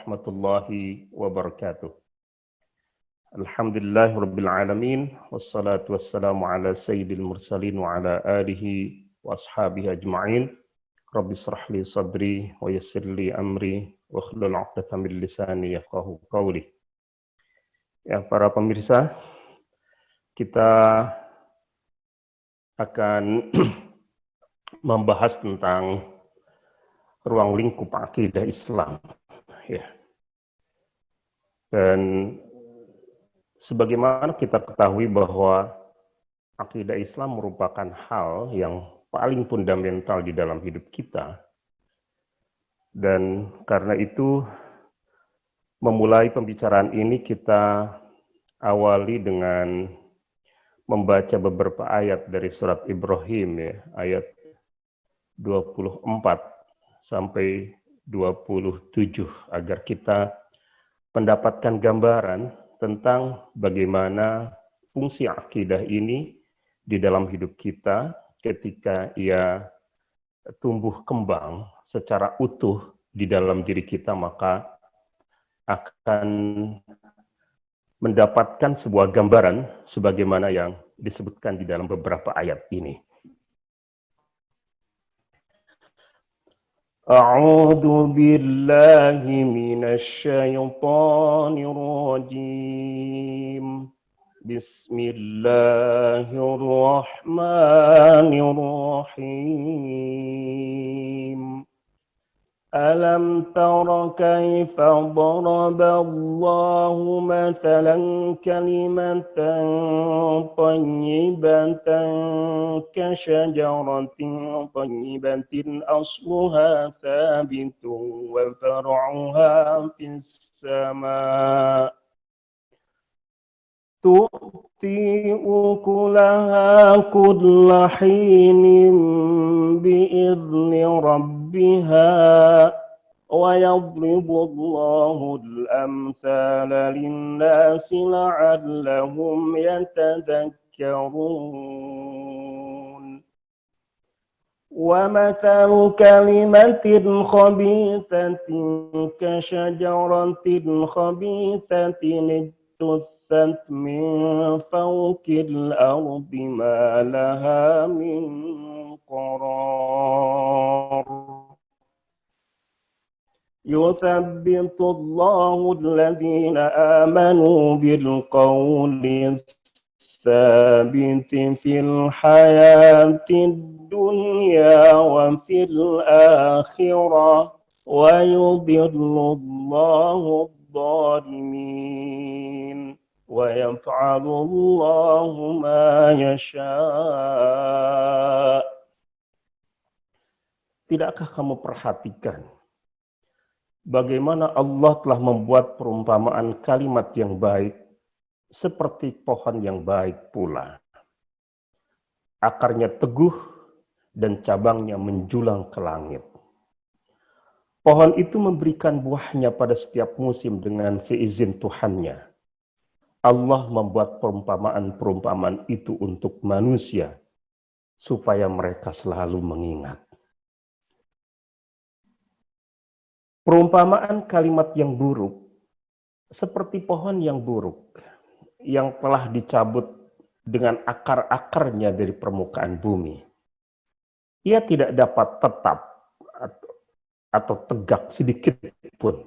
warahmatullahi wabarakatuh. Alhamdulillahirabbil alamin wassalatu wassalamu ala sayyidil mursalin wa ala alihi wa ashabihi ajma'in. Rabbi shrah li sadri wa yassir li amri wa hlul 'uqdatam min lisani yafqahu qawli. Ya, para pemirsa, kita akan membahas tentang ruang lingkup akidah Islam, ya. Dan sebagaimana kita ketahui bahwa akidah Islam merupakan hal yang paling fundamental di dalam hidup kita. Dan karena itu, memulai pembicaraan ini kita awali dengan membaca beberapa ayat dari surat Ibrahim, ya, ayat 24 sampai 27 agar kita mendapatkan gambaran tentang bagaimana fungsi akidah ini di dalam hidup kita ketika ia tumbuh kembang secara utuh di dalam diri kita, maka akan mendapatkan sebuah gambaran sebagaimana yang disebutkan di dalam beberapa ayat ini. A'udzu billahi minasy syaithanir rajim. Bismillahirrahmanirrahim. Alam tara kaifa daraballahu mathalan kalimatan tayyibatan kasyajaratin tayyibatin asluha thabitun wa far'uha fis sama' tu'ti ukulaha kulla hinin bi'izni rabbiha wa yadribu al-amthala lin-nasi la'allahum yatadhakkarun. Wa mathalu kalimatin khabithatin kasyajaratin khabithatin ijtuthat min fawqil ardi ma laha min qarar. يثبت الله الذين آمنوا بالقول الثابت في الحياة الدنيا وفي الآخرة ويضل الله الظالمين ويفعل الله ما يشاء. Tidakkah kamu perhatikan bagaimana Allah telah membuat perumpamaan kalimat yang baik seperti pohon yang baik pula. Akarnya teguh dan cabangnya menjulang ke langit. Pohon itu memberikan buahnya pada setiap musim dengan seizin Tuhannya. Allah membuat perumpamaan-perumpamaan itu untuk manusia supaya mereka selalu mengingat. Perumpamaan kalimat yang buruk seperti pohon yang buruk yang telah dicabut dengan akar-akarnya dari permukaan bumi. Ia tidak dapat tetap atau tegak sedikit pun.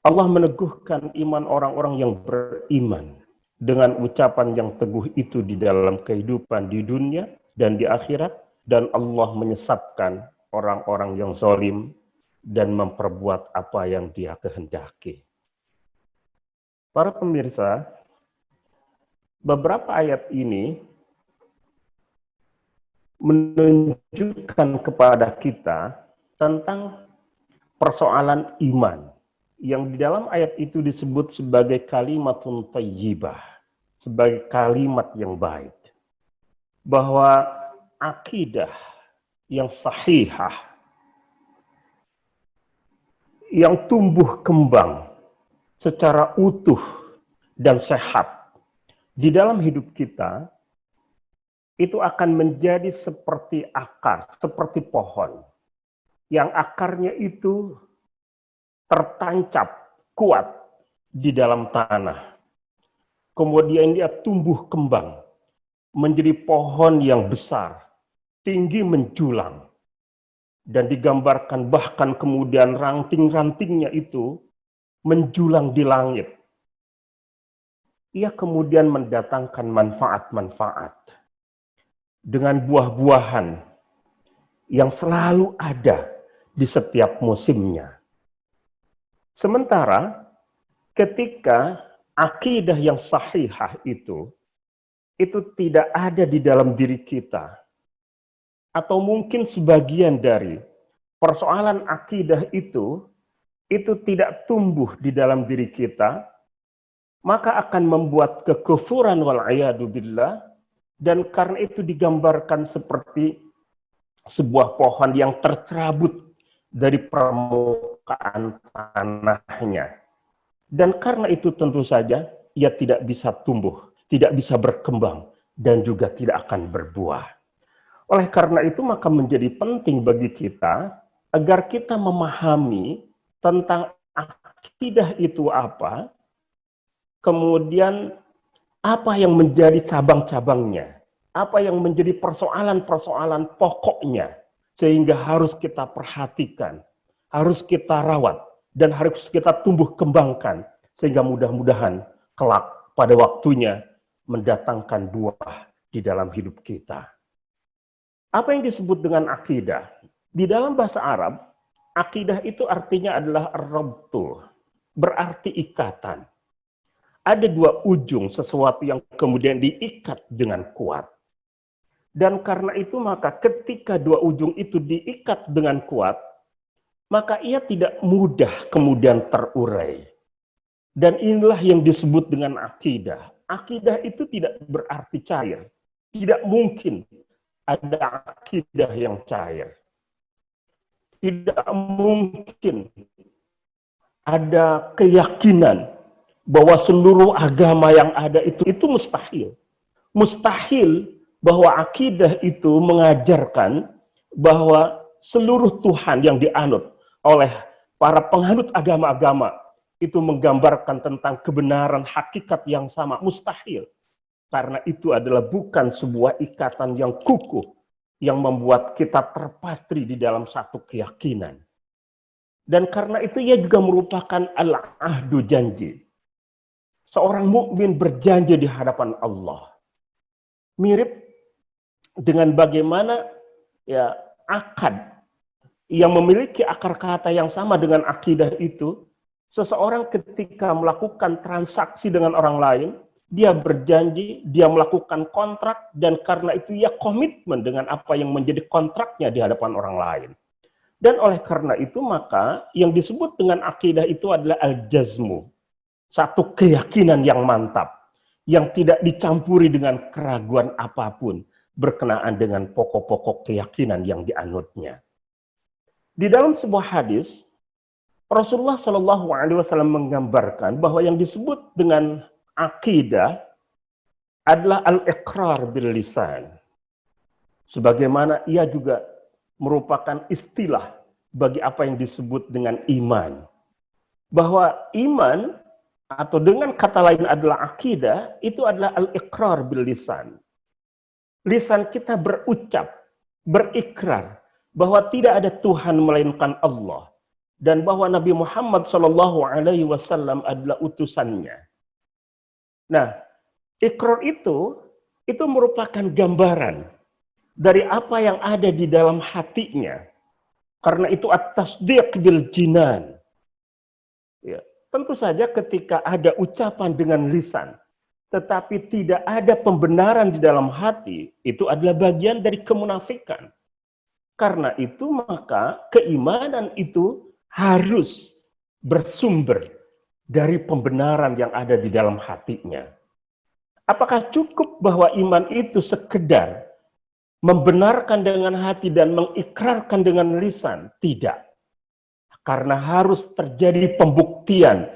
Allah meneguhkan iman orang-orang yang beriman dengan ucapan yang teguh itu di dalam kehidupan di dunia dan di akhirat, dan Allah menyesatkan orang-orang yang zalim dan memperbuat apa yang Dia kehendaki. Para pemirsa, beberapa ayat ini menunjukkan kepada kita tentang persoalan iman yang di dalam ayat itu disebut sebagai kalimatun thayyibah, sebagai kalimat yang baik. Bahwa akidah yang sahihah, yang tumbuh kembang secara utuh dan sehat di dalam hidup kita, itu akan menjadi seperti akar, seperti pohon, yang akarnya itu tertancap kuat di dalam tanah. Kemudian dia tumbuh kembang menjadi pohon yang besar, tinggi menjulang. Dan digambarkan bahkan kemudian ranting-rantingnya itu menjulang di langit. Ia kemudian mendatangkan manfaat-manfaat dengan buah-buahan yang selalu ada di setiap musimnya. Sementara ketika akidah yang sahihah itu tidak ada di dalam diri kita, atau mungkin sebagian dari persoalan akidah itu tidak tumbuh di dalam diri kita, maka akan membuat kekufuran wal'iyadu billah, dan karena itu digambarkan seperti sebuah pohon yang tercerabut dari permukaan tanahnya. Dan karena itu tentu saja ia tidak bisa tumbuh, tidak bisa berkembang, dan juga tidak akan berbuah. Oleh karena itu maka menjadi penting bagi kita agar kita memahami tentang akidah itu apa, kemudian apa yang menjadi cabang-cabangnya, apa yang menjadi persoalan-persoalan pokoknya, sehingga harus kita perhatikan, harus kita rawat, dan harus kita tumbuh kembangkan, sehingga mudah-mudahan kelak pada waktunya mendatangkan buah di dalam hidup kita. Apa yang disebut dengan akidah? Di dalam bahasa Arab, akidah itu artinya adalah rabtu, berarti ikatan. Ada dua ujung sesuatu yang kemudian diikat dengan kuat. Dan karena itu maka ketika dua ujung itu diikat dengan kuat, maka ia tidak mudah kemudian terurai. Dan inilah yang disebut dengan akidah. Akidah itu tidak berarti cair. Tidak mungkin ada akidah yang cair. Tidak mungkin ada keyakinan bahwa seluruh agama yang ada itu mustahil. Mustahil bahwa akidah itu mengajarkan bahwa seluruh Tuhan yang dianut oleh para penganut agama-agama itu menggambarkan tentang kebenaran hakikat yang sama. Mustahil. Karena itu adalah bukan sebuah ikatan yang kukuh yang membuat kita terpatri di dalam satu keyakinan. Dan karena itu ia juga merupakan al-ahdu, janji. Seorang mukmin berjanji di hadapan Allah. Mirip dengan bagaimana ya akad yang memiliki akar kata yang sama dengan akidah itu. Seseorang ketika melakukan transaksi dengan orang lain, dia berjanji, dia melakukan kontrak, dan karena itu ia komitmen dengan apa yang menjadi kontraknya di hadapan orang lain. Dan oleh karena itu maka yang disebut dengan akidah itu adalah al-jazmu. Satu keyakinan yang mantap, yang tidak dicampuri dengan keraguan apapun berkenaan dengan pokok-pokok keyakinan yang dianutnya. Di dalam sebuah hadis, Rasulullah SAW menggambarkan bahwa yang disebut dengan akidah adalah al-iqrar bil lisan. Sebagaimana ia juga merupakan istilah bagi apa yang disebut dengan iman. Bahwa iman atau dengan kata lain adalah akidah, itu adalah al-iqrar bil lisan. Lisan kita berucap, berikrar bahwa tidak ada Tuhan melainkan Allah, dan bahwa Nabi Muhammad SAW adalah utusannya. Nah, ikrar itu merupakan gambaran dari apa yang ada di dalam hatinya. Karena itu at-tasdiq bil jinan. Ya, tentu saja ketika ada ucapan dengan lisan, tetapi tidak ada pembenaran di dalam hati, itu adalah bagian dari kemunafikan. Karena itu maka keimanan itu harus bersumber dari pembenaran yang ada di dalam hatinya. Apakah cukup bahwa iman itu sekedar membenarkan dengan hati dan mengikrarkan dengan lisan? Tidak. Karena harus terjadi pembuktian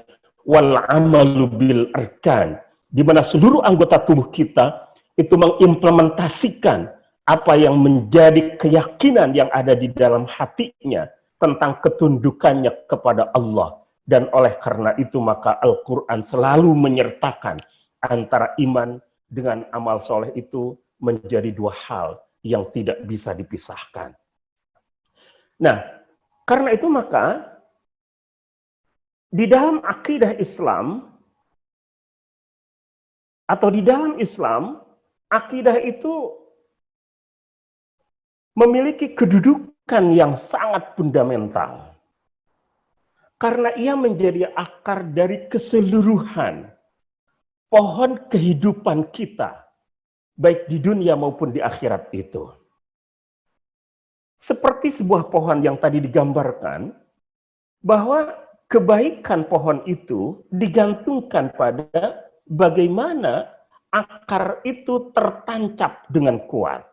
wal amalu bil arkan, di mana seluruh anggota tubuh kita itu mengimplementasikan apa yang menjadi keyakinan yang ada di dalam hatinya tentang ketundukannya kepada Allah Dan oleh karena itu maka Al-Quran selalu menyertakan antara iman dengan amal soleh itu menjadi dua hal yang tidak bisa dipisahkan. Nah, karena itu maka di dalam akidah Islam atau di dalam Islam, akidah itu memiliki kedudukan yang sangat fundamental. Karena ia menjadi akar dari keseluruhan pohon kehidupan kita, baik di dunia maupun di akhirat itu. Seperti sebuah pohon yang tadi digambarkan, bahwa kebaikan pohon itu digantungkan pada bagaimana akar itu tertancap dengan kuat.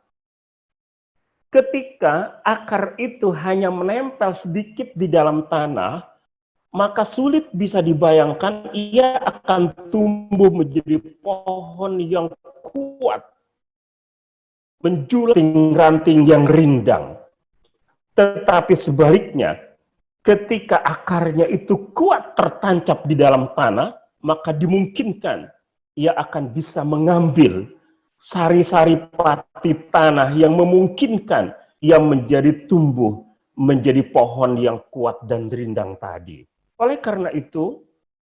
Ketika akar itu hanya menempel sedikit di dalam tanah, maka sulit bisa dibayangkan ia akan tumbuh menjadi pohon yang kuat, menjulang ranting yang rindang. Tetapi sebaliknya, ketika akarnya itu kuat tertancap di dalam tanah, maka dimungkinkan ia akan bisa mengambil sari-sari pati tanah yang memungkinkan ia menjadi tumbuh, menjadi pohon yang kuat dan rindang tadi. Oleh karena itu,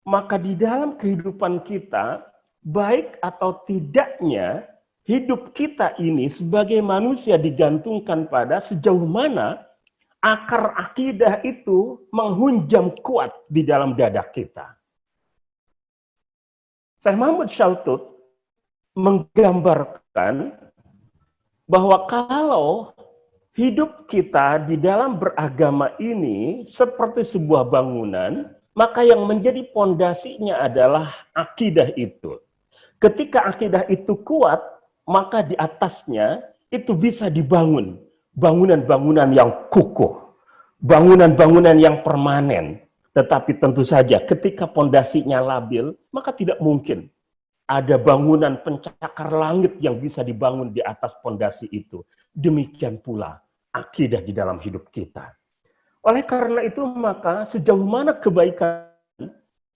maka di dalam kehidupan kita, baik atau tidaknya, hidup kita ini sebagai manusia digantungkan pada sejauh mana akar akidah itu menghunjam kuat di dalam dada kita. Syekh Muhammad Shaltut menggambarkan bahwa kalau hidup kita di dalam beragama ini seperti sebuah bangunan, maka yang menjadi pondasinya adalah akidah itu. Ketika akidah itu kuat, maka di atasnya itu bisa dibangun bangunan-bangunan yang kukuh, bangunan-bangunan yang permanen. Tetapi tentu saja ketika pondasinya labil, maka tidak mungkin ada bangunan pencakar langit yang bisa dibangun di atas pondasi itu. Demikian pula akidah di dalam hidup kita. Oleh karena itu maka sejauh mana kebaikan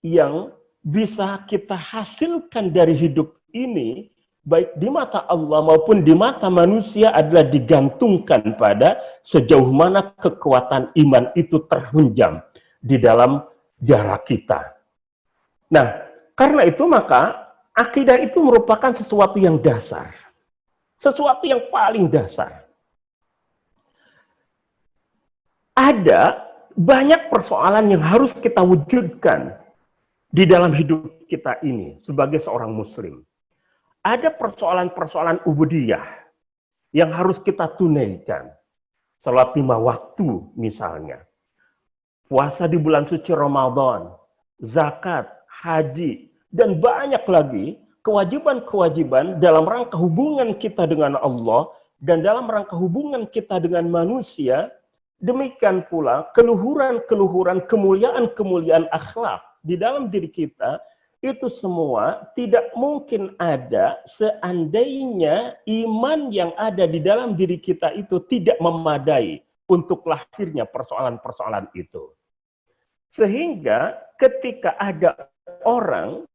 yang bisa kita hasilkan dari hidup ini, baik di mata Allah maupun di mata manusia adalah digantungkan pada sejauh mana kekuatan iman itu terhunjam di dalam darah kita. Nah, karena itu maka akidah itu merupakan sesuatu yang dasar. Sesuatu yang paling dasar. Ada banyak persoalan yang harus kita wujudkan di dalam hidup kita ini sebagai seorang muslim. Ada persoalan-persoalan ubudiyah yang harus kita tunaikan. Salat 5 waktu misalnya. Puasa di bulan suci Ramadan, zakat, haji, dan banyak lagi kewajiban-kewajiban dalam rangka hubungan kita dengan Allah dan dalam rangka hubungan kita dengan manusia. Demikian pula keluhuran-keluhuran, kemuliaan-kemuliaan akhlak di dalam diri kita, itu semua tidak mungkin ada seandainya iman yang ada di dalam diri kita itu tidak memadai untuk lahirnya persoalan-persoalan itu. Sehingga ketika ada orang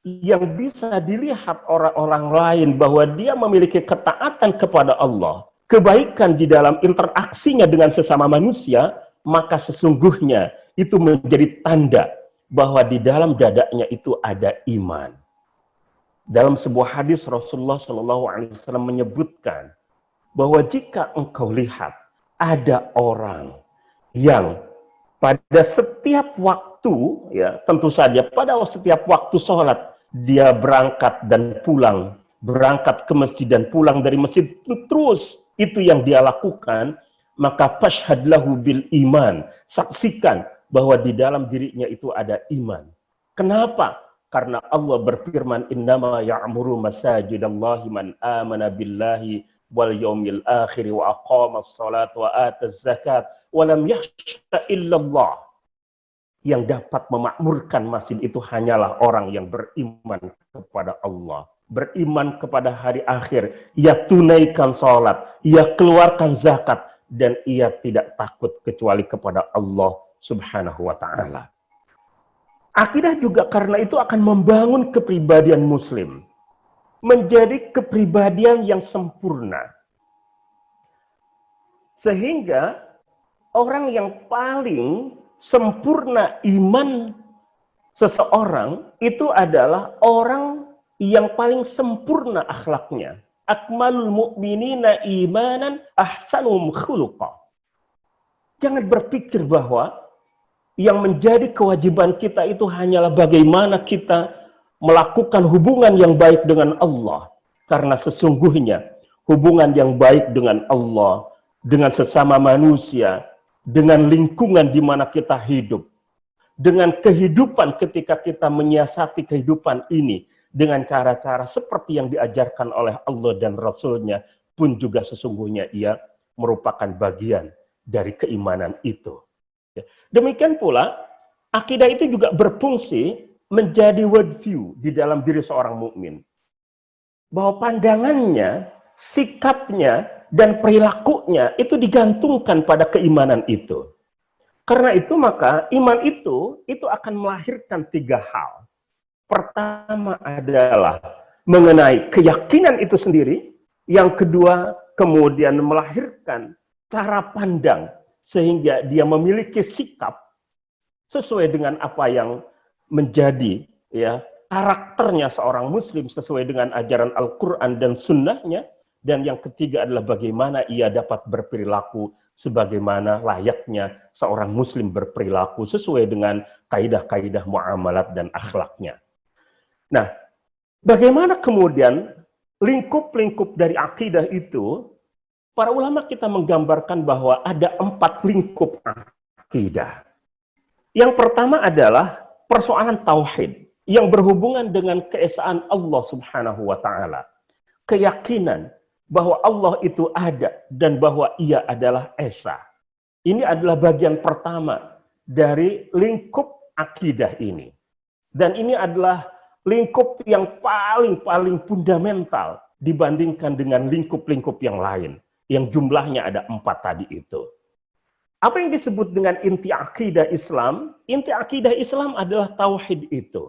yang bisa dilihat orang-orang lain bahwa dia memiliki ketaatan kepada Allah, kebaikan di dalam interaksinya dengan sesama manusia, maka sesungguhnya itu menjadi tanda bahwa di dalam dadanya itu ada iman. Dalam sebuah hadis Rasulullah SAW menyebutkan bahwa jika engkau lihat ada orang yang pada setiap waktu, ya tentu saja pada setiap waktu sholat dia berangkat dan pulang, berangkat ke masjid dan pulang dari masjid, terus itu yang dia lakukan, maka fashhad lahu bil iman, saksikan bahwa di dalam dirinya itu ada iman. Kenapa? Karena Allah berfirman, innama ya'muru masajidallahi man amana billahi wal yaumil akhir wa aqamas salat wa ataz zakat wa lam yakhsha illallah. Yang dapat memakmurkan masjid itu hanyalah orang yang beriman kepada Allah, beriman kepada hari akhir, ia tunaikan salat, ia keluarkan zakat, dan ia tidak takut kecuali kepada Allah Subhanahu wa ta'ala. Akidah juga karena itu akan membangun kepribadian muslim menjadi kepribadian yang sempurna. Sehingga orang yang paling sempurna iman seseorang itu adalah orang yang paling sempurna akhlaknya. Akmalul mu'minina imanan ahsanum khuluqa. Jangan berpikir bahwa yang menjadi kewajiban kita itu hanyalah bagaimana kita melakukan hubungan yang baik dengan Allah. Karena sesungguhnya hubungan yang baik dengan Allah, dengan sesama manusia, dengan lingkungan di mana kita hidup, dengan kehidupan ketika kita menyiasati kehidupan ini, dengan cara-cara seperti yang diajarkan oleh Allah dan Rasul-Nya, pun juga sesungguhnya ia merupakan bagian dari keimanan itu. Demikian pula, akidah itu juga berfungsi menjadi worldview di dalam diri seorang mukmin. Bahwa pandangannya, sikapnya, dan perilakunya itu digantungkan pada keimanan itu. Karena itu maka iman itu akan melahirkan 3 hal. Pertama adalah mengenai keyakinan itu sendiri. Yang kedua, kemudian melahirkan cara pandang sehingga dia memiliki sikap sesuai dengan apa yang menjadi karakternya seorang muslim sesuai dengan ajaran Al-Quran dan sunnahnya. Dan yang ketiga adalah bagaimana ia dapat berperilaku sebagaimana layaknya seorang muslim berperilaku sesuai dengan kaidah-kaidah muamalat dan akhlaknya. Nah, bagaimana kemudian lingkup-lingkup dari akidah itu? Para ulama kita menggambarkan bahwa ada 4 lingkup akidah. Yang pertama adalah persoalan tauhid yang berhubungan dengan keesaan Allah Subhanahu wa taala. Keyakinan bahwa Allah itu ada dan bahwa ia adalah esa. Ini adalah bagian pertama dari lingkup akidah ini. Dan ini adalah lingkup yang paling fundamental dibandingkan dengan lingkup-lingkup yang lain. Yang jumlahnya ada 4 tadi itu. Apa yang disebut dengan inti akidah Islam? Inti akidah Islam adalah tauhid itu.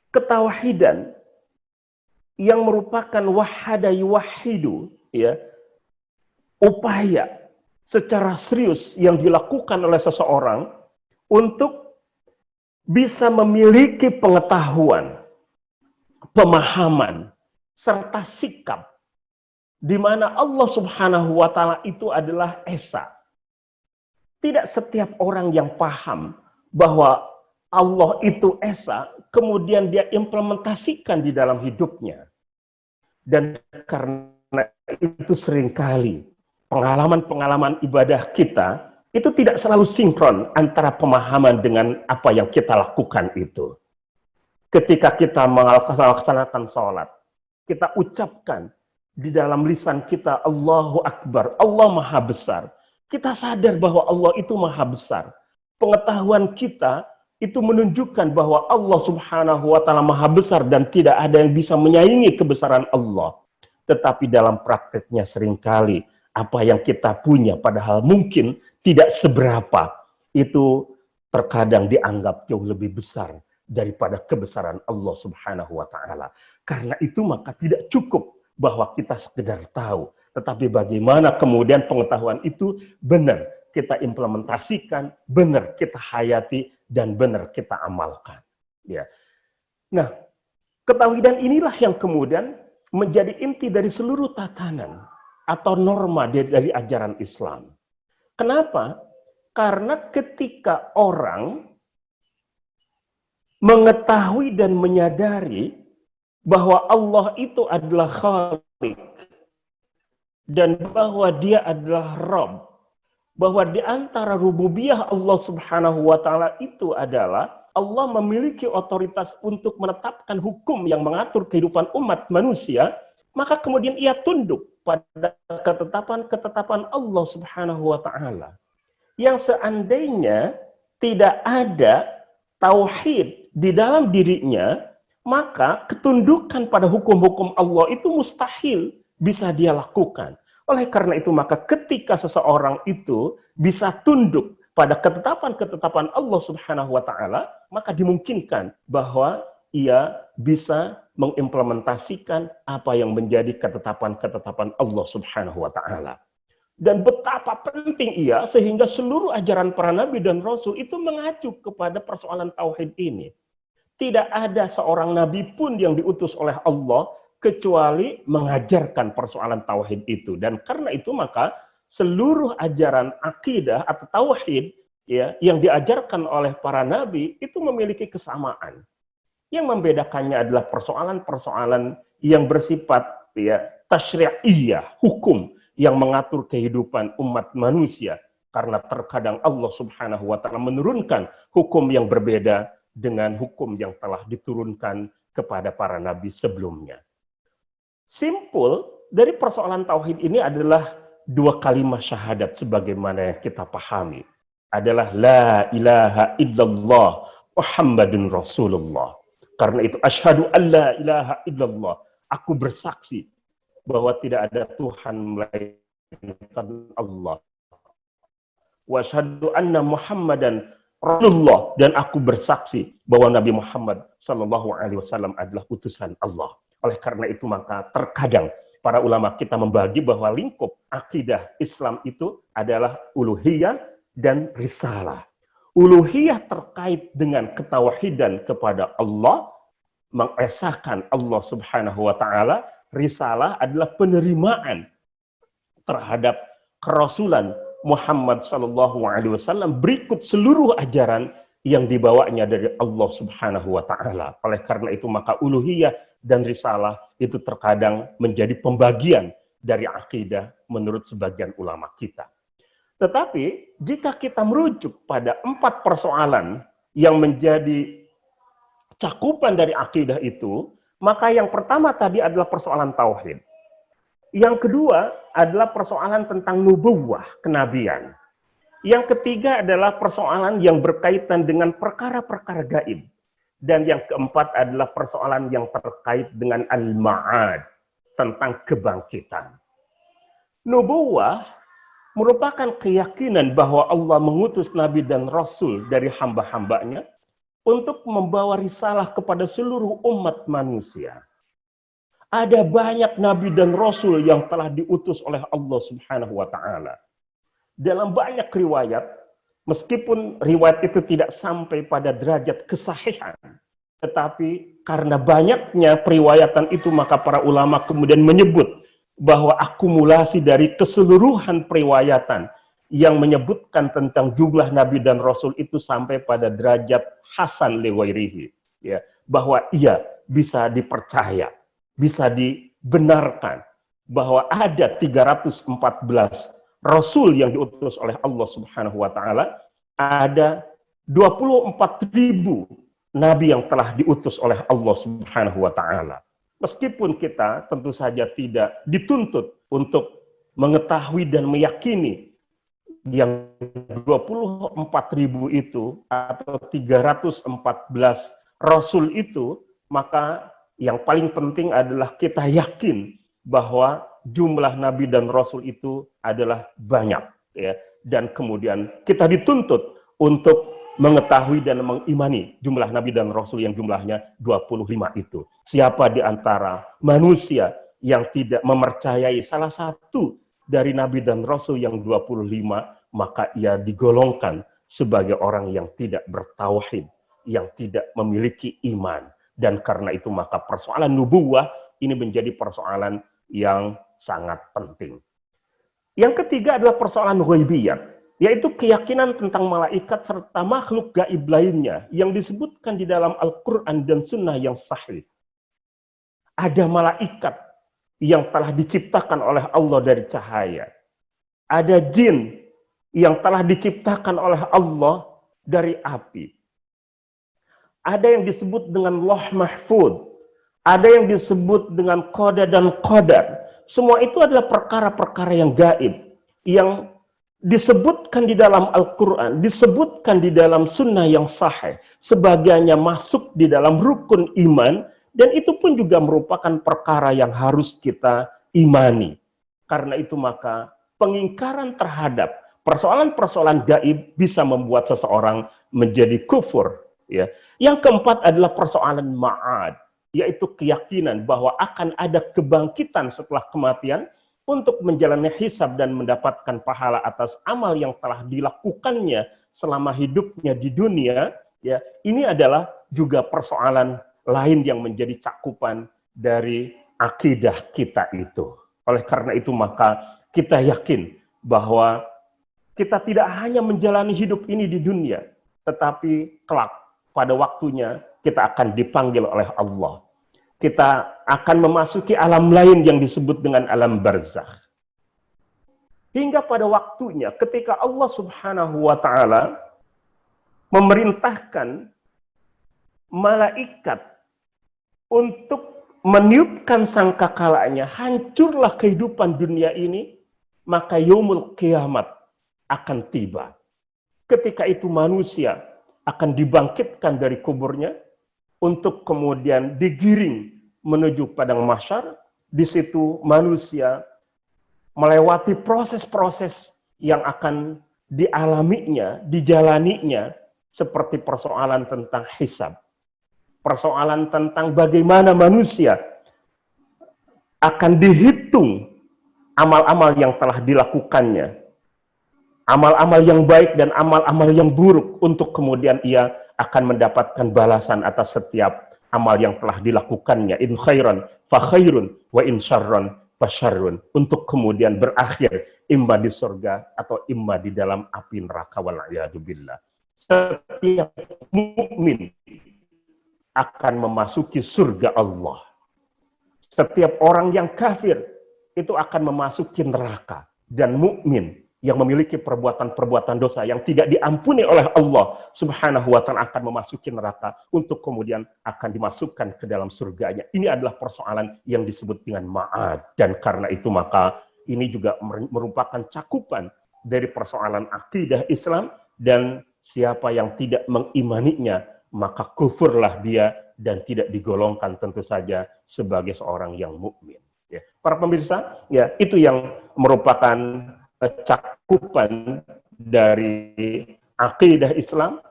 Ketauhidan yang merupakan wahada yuwahidu, upaya secara serius yang dilakukan oleh seseorang untuk bisa memiliki pengetahuan, pemahaman, serta sikap di mana Allah Subhanahu wa taala itu adalah esa. Tidak setiap orang yang paham bahwa Allah itu esa, kemudian dia implementasikan di dalam hidupnya. Dan karena itu seringkali pengalaman-pengalaman ibadah kita itu tidak selalu sinkron antara pemahaman dengan apa yang kita lakukan itu. Ketika kita melaksanakan sholat, kita ucapkan di dalam lisan kita Allahu Akbar, Allah Maha Besar. Kita sadar bahwa Allah itu Maha Besar. Pengetahuan kita itu menunjukkan bahwa Allah Subhanahu wa taala Maha Besar dan tidak ada yang bisa menyaingi kebesaran Allah. Tetapi dalam prakteknya seringkali apa yang kita punya padahal mungkin tidak seberapa, itu terkadang dianggap jauh lebih besar daripada kebesaran Allah Subhanahu wa taala. Karena itu maka tidak cukup bahwa kita sekedar tahu, tetapi bagaimana kemudian pengetahuan itu benar kita implementasikan, benar kita hayati, dan benar kita amalkan. Ya. Nah, ketauhidan inilah yang kemudian menjadi inti dari seluruh tatanan atau norma dari ajaran Islam. Kenapa? Karena ketika orang mengetahui dan menyadari bahwa Allah itu adalah Khalik dan bahwa dia adalah Rabb, bahwa di antara rububiyah Allah Subhanahu wa taala itu adalah Allah memiliki otoritas untuk menetapkan hukum yang mengatur kehidupan umat manusia, maka kemudian ia tunduk pada ketetapan-ketetapan Allah Subhanahu wa taala. Yang seandainya tidak ada tauhid di dalam dirinya, maka ketundukan pada hukum-hukum Allah itu mustahil bisa dia lakukan. Oleh karena itu maka ketika seseorang itu bisa tunduk pada ketetapan-ketetapan Allah Subhanahu wa taala, maka dimungkinkan bahwa ia bisa mengimplementasikan apa yang menjadi ketetapan-ketetapan Allah Subhanahu wa taala. Dan betapa penting ia sehingga seluruh ajaran para nabi dan rasul itu mengacu kepada persoalan tauhid ini. Tidak ada seorang nabi pun yang diutus oleh Allah kecuali mengajarkan persoalan tauhid itu. Dan karena itu maka seluruh ajaran akidah atau tauhid ya yang diajarkan oleh para nabi itu memiliki kesamaan. Yang membedakannya adalah persoalan-persoalan yang bersifat ya tasyri'iyah, hukum yang mengatur kehidupan umat manusia. Karena terkadang Allah Subhanahu wa taala menurunkan hukum yang berbeda dengan hukum yang telah diturunkan kepada para nabi sebelumnya. Simpul dari persoalan tauhid ini adalah dua kalimat syahadat sebagaimana yang kita pahami. Adalah la ilaha illallah Muhammadun Rasulullah. Karena itu asyhadu an la ilaha illallah. Aku bersaksi bahwa tidak ada Tuhan melainkan Allah. Wa asyhadu anna Muhammadan Rasulullah, dan aku bersaksi bahwa Nabi Muhammad Shallallahu Alaihi Wasallam adalah utusan Allah. Oleh karena itu maka terkadang para ulama kita membagi bahwa lingkup akidah Islam itu adalah uluhiyah dan risalah. Uluhiyah terkait dengan ketauhidan kepada Allah, mengesahkan Allah Subhanahu wa taala. Risalah adalah penerimaan terhadap kerasulan Muhammad Sallallahu Alaihi Wasallam berikut seluruh ajaran yang dibawanya dari Allah Subhanahu wa taala. Oleh karena itu maka uluhiyah dan risalah itu terkadang menjadi pembagian dari akidah menurut sebagian ulama kita. Tetapi jika kita merujuk pada 4 persoalan yang menjadi cakupan dari akidah itu, maka yang pertama tadi adalah persoalan tauhid. Yang kedua adalah persoalan tentang nubuwah, kenabian. Yang ketiga adalah persoalan yang berkaitan dengan perkara-perkara gaib. Dan yang keempat adalah persoalan yang terkait dengan al-ma'ad, tentang kebangkitan. Nubuwah merupakan keyakinan bahwa Allah mengutus nabi dan rasul dari hamba-hambanya untuk membawa risalah kepada seluruh umat manusia. Ada banyak nabi dan rasul yang telah diutus oleh Allah Subhanahu wa taala. Dalam banyak riwayat, meskipun riwayat itu tidak sampai pada derajat kesahihan, tetapi karena banyaknya periwayatan itu maka para ulama kemudian menyebut bahwa akumulasi dari keseluruhan periwayatan yang menyebutkan tentang jumlah nabi dan rasul itu sampai pada derajat hasan li ghairihi, ya, bahwa ia bisa dipercaya, bisa dibenarkan bahwa ada 314 rasul yang diutus oleh Allah Subhanahu wa taala, ada 24.000 nabi yang telah diutus oleh Allah Subhanahu wa taala. Meskipun kita tentu saja tidak dituntut untuk mengetahui dan meyakini yang 24.000 itu atau 314 rasul itu, maka yang paling penting adalah kita yakin bahwa jumlah nabi dan rasul itu adalah banyak, ya. Dan kemudian kita dituntut untuk mengetahui dan mengimani jumlah nabi dan rasul yang jumlahnya 25 itu. Siapa di antara manusia yang tidak mempercayai salah satu dari nabi dan rasul yang 25, maka ia digolongkan sebagai orang yang tidak bertauhid, yang tidak memiliki iman. Dan karena itu maka persoalan nubuwah ini menjadi persoalan yang sangat penting. Yang ketiga adalah persoalan ghaibiyat, yaitu keyakinan tentang malaikat serta makhluk gaib lainnya yang disebutkan di dalam Al-Quran dan Sunnah yang sahih. Ada malaikat yang telah diciptakan oleh Allah dari cahaya. Ada jin yang telah diciptakan oleh Allah dari api. Ada yang disebut dengan Lauh Mahfud, ada yang disebut dengan Qada dan Qadar. Semua itu adalah perkara-perkara yang gaib, yang disebutkan di dalam Al-Quran, disebutkan di dalam Sunnah yang sahih, sebagainya masuk di dalam rukun iman, dan itu pun juga merupakan perkara yang harus kita imani. Karena itu maka pengingkaran terhadap Persoalan-persoalan gaib bisa membuat seseorang menjadi kufur. Ya. Yang keempat adalah persoalan ma'ad, yaitu keyakinan bahwa akan ada kebangkitan setelah kematian untuk menjalani hisab dan mendapatkan pahala atas amal yang telah dilakukannya selama hidupnya di dunia. Ya, ini adalah juga persoalan lain yang menjadi cakupan dari akidah kita itu. Oleh karena itu maka kita yakin bahwa kita tidak hanya menjalani hidup ini di dunia, tetapi kelak pada waktunya kita akan dipanggil oleh Allah. Kita akan memasuki alam lain yang disebut dengan alam barzakh. Hingga pada waktunya ketika Allah Subhanahu wa taala memerintahkan malaikat untuk meniupkan sangkakalanya, hancurlah kehidupan dunia ini, maka yaumul kiamat akan tiba. Ketika itu manusia akan dibangkitkan dari kuburnya untuk kemudian digiring menuju padang mahsyar. Di situ manusia melewati proses-proses yang akan dialaminya, dijalaninya, seperti persoalan tentang hisab. Persoalan tentang bagaimana manusia akan dihitung amal-amal yang telah dilakukannya. Amal-amal yang baik dan amal-amal yang buruk, untuk kemudian ia akan mendapatkan balasan atas setiap amal yang telah dilakukannya. In khairan fa khairun wa in syarran fa syarrun, untuk kemudian berakhir imma di surga atau imma di dalam api neraka, wal a'yadu billah. Setiap mukmin akan memasuki surga Allah. Setiap orang yang kafir itu akan memasuki neraka, dan mukmin yang memiliki perbuatan-perbuatan dosa yang tidak diampuni oleh Allah Subhanahu wa taala akan memasuki neraka untuk kemudian akan dimasukkan ke dalam surganya. Ini adalah persoalan yang disebut dengan ma'ad, dan karena itu maka ini juga merupakan cakupan dari persoalan akidah Islam, dan siapa yang tidak mengimaninya maka kufurlah dia dan tidak digolongkan tentu saja sebagai seorang yang mukmin. Ya. Para pemirsa, ya itu yang merupakan cakupan dari akidah Islam.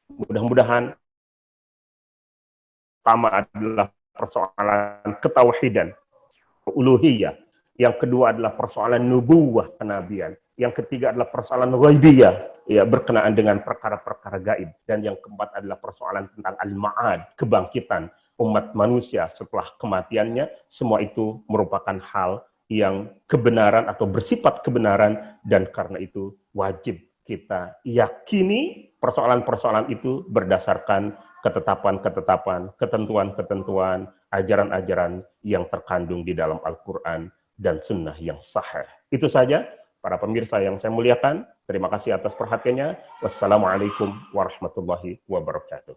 Mudah-mudahan pertama adalah persoalan ketauhidan, uluhiyah. Yang kedua adalah persoalan nubuwah, kenabian. Yang ketiga adalah persoalan ghaibiyah, ya, berkenaan dengan perkara-perkara gaib. Dan yang keempat adalah persoalan tentang al-ma'ad, kebangkitan umat manusia setelah kematiannya. Semua itu merupakan hal yang kebenaran atau bersifat kebenaran, dan karena itu wajib kita yakini persoalan-persoalan itu berdasarkan ketetapan-ketetapan, ketentuan-ketentuan, ajaran-ajaran yang terkandung di dalam Al-Quran dan Sunnah yang sahih. Itu saja para pemirsa yang saya muliakan. Terima kasih atas perhatiannya. Wassalamualaikum warahmatullahi wabarakatuh.